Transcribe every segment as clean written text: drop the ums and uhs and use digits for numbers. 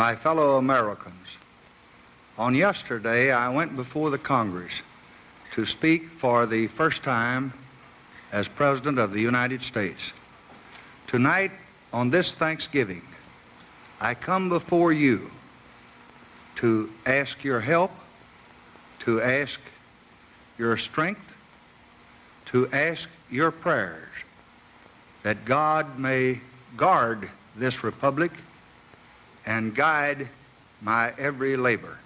My fellow Americans, on yesterday I went before the Congress to speak for the first time as President of the United States. Tonight, on this Thanksgiving, I come before you to ask your help, to ask your strength, to ask your prayers that God may guard this republic and guide my every labor.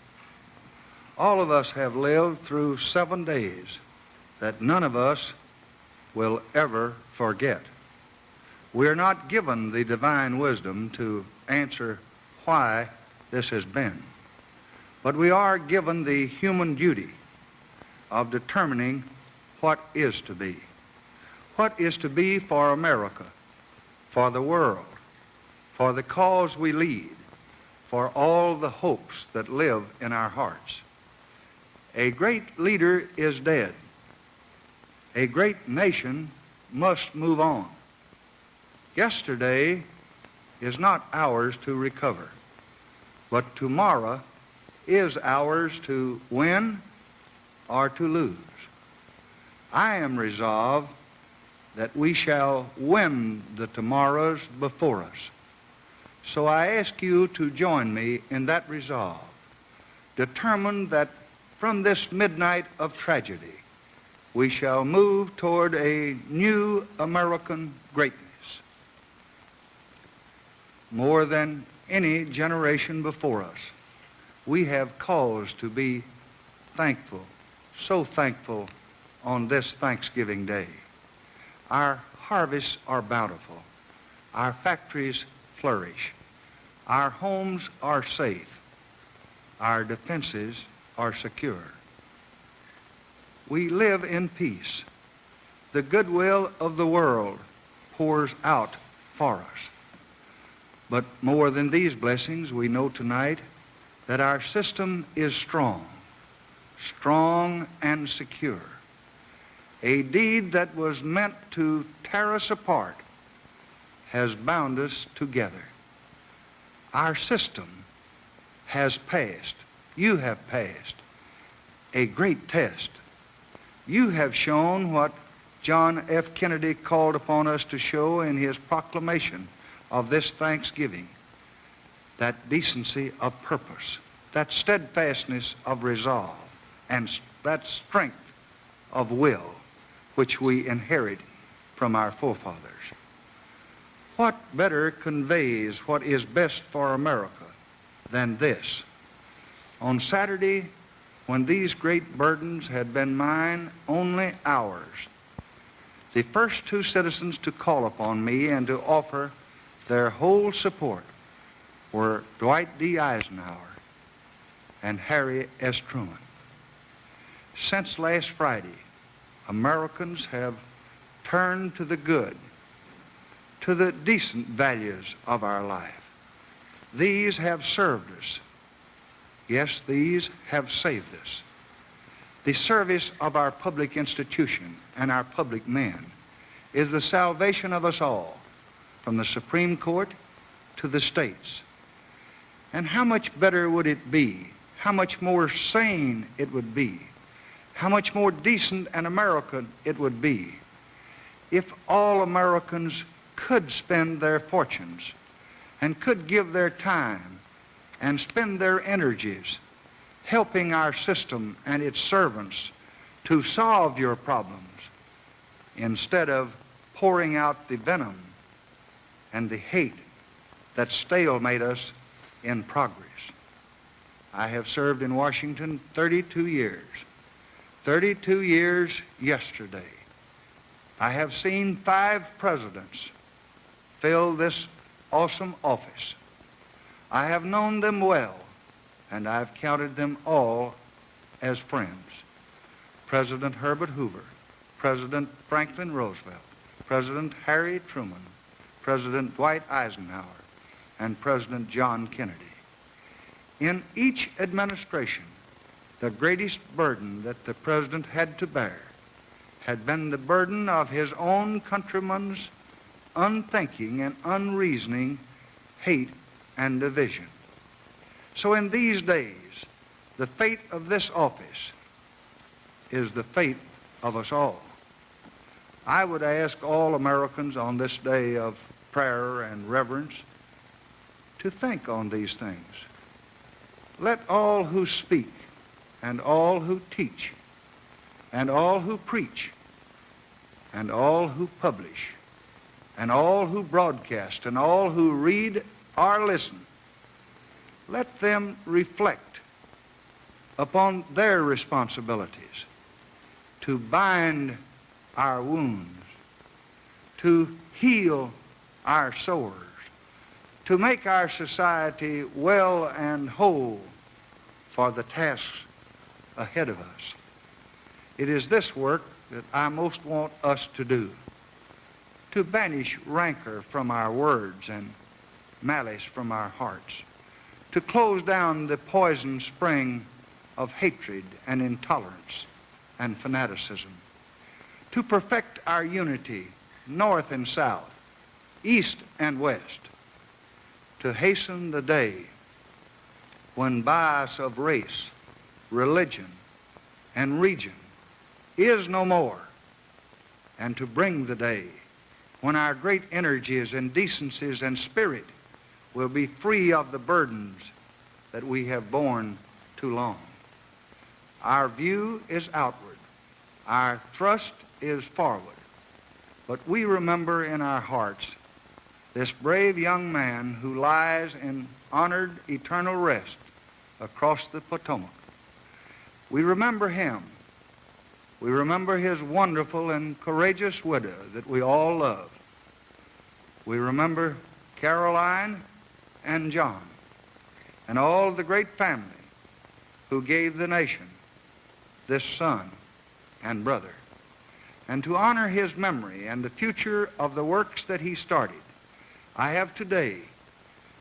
All of us have lived through 7 days that none of us will ever forget. We're not given the divine wisdom to answer why this has been, but we are given the human duty of determining what is to be. What is to be for America, for the world, for the cause we lead, for all the hopes that live in our hearts. A great leader is dead. A great nation must move on. Yesterday is not ours to recover, but tomorrow is ours to win or to lose. I am resolved that we shall win the tomorrows before us. So I ask you to join me in that resolve, determined that from this midnight of tragedy, we shall move toward a new American greatness. More than any generation before us, we have cause to be thankful, so thankful on this Thanksgiving Day. Our harvests are bountiful. Our factories flourish. Our homes are safe. Our defenses are secure. We live in peace. The goodwill of the world pours out for us. But more than these blessings, we know tonight that our system is strong, strong and secure. A deed that was meant to tear us apart has bound us together. Our system has passed, you have passed, a great test. You have shown what John F. Kennedy called upon us to show in his proclamation of this Thanksgiving, that decency of purpose, that steadfastness of resolve, and that strength of will which we inherit from our forefathers. What better conveys what is best for America than this? On Saturday, when these great burdens had been mine only hours, the first two citizens to call upon me and to offer their whole support were Dwight D. Eisenhower and Harry S. Truman. Since last Friday, Americans have turned to the good, to the decent values of our life. These have served us. Yes, these have saved us. The service of our public institution and our public men is the salvation of us all, from the Supreme Court to the states. And how much better would it be, how much more sane it would be, how much more decent and American it would be if all Americans could spend their fortunes and could give their time and spend their energies helping our system and its servants to solve your problems instead of pouring out the venom and the hate that stalemate us in progress. I have served in Washington 32 years. 32 years yesterday. I have seen 5 presidents fill this awesome office. I have known them well, and I've counted them all as friends. President Herbert Hoover, President Franklin Roosevelt, President Harry Truman, President Dwight Eisenhower, and President John Kennedy. In each administration, the greatest burden that the president had to bear had been the burden of his own countrymen's unthinking and unreasoning hate and division. So in these days, the fate of this office is the fate of us all. I would ask all Americans on this day of prayer and reverence to think on these things. Let all who speak and all who teach and all who preach and all who publish and all who broadcast and all who read or listen, let them reflect upon their responsibilities to bind our wounds, to heal our sores, to make our society well and whole for the tasks ahead of us. It is this work that I most want us to do, to banish rancor from our words and malice from our hearts, to close down the poison spring of hatred and intolerance and fanaticism, to perfect our unity north and south, east and west, to hasten the day when bias of race, religion, and region is no more, and to bring the day when our great energies and decencies and spirit will be free of the burdens that we have borne too long. Our view is outward. Our thrust is forward. But we remember in our hearts this brave young man who lies in honored eternal rest across the Potomac. We remember him. We remember his wonderful and courageous widow that we all love. We remember Caroline and John and all the great family who gave the nation this son and brother. And to honor his memory and the future of the works that he started, I have today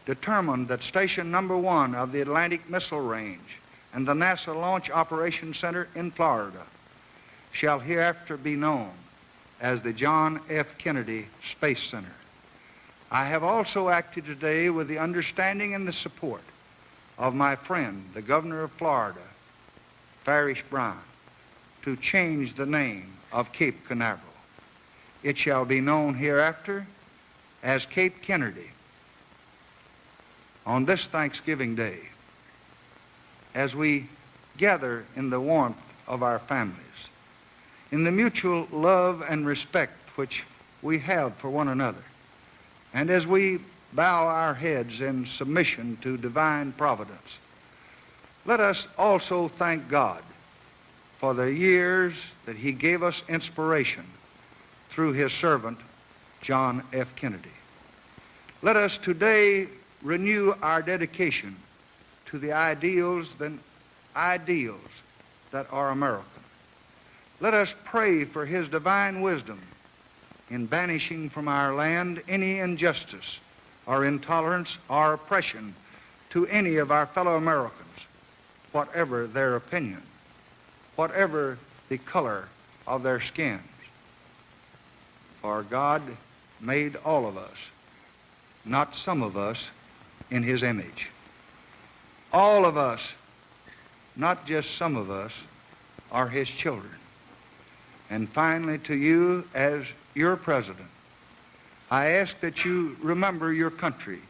determined that Station Number 1 of the Atlantic Missile Range and the NASA Launch Operations Center in Florida shall hereafter be known as the John F. Kennedy Space Center. I have also acted today with the understanding and the support of my friend, the Governor of Florida, Farish Brown, to change the name of Cape Canaveral. It shall be known hereafter as Cape Kennnedy. On this Thanksgiving Day, as we gather in the warmth of our families, in the mutual love and respect which we have for one another, and as we bow our heads in submission to divine providence, let us also thank God for the years that he gave us inspiration through his servant, John F. Kennedy. Let us today renew our dedication to the ideals that are American. Let us pray for his divine wisdom in banishing from our land any injustice or intolerance or oppression to any of our fellow Americans, whatever their opinion, whatever the color of their skins. For God made all of us, not some of us, in his image. All of us, not just some of us, are his children. And finally, to you as your president, I ask that you remember your country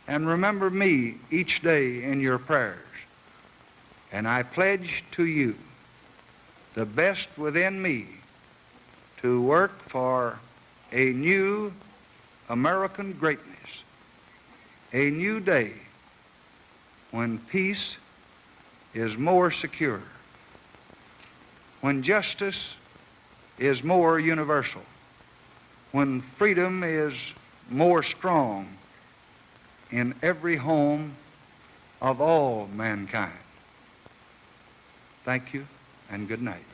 and remember me each day in your prayers. And I pledge to you the best within me to work for a new American greatness, a new day when peace is more secure, when justice is more universal, when freedom is more strong in every home of all mankind. Thank you and good night.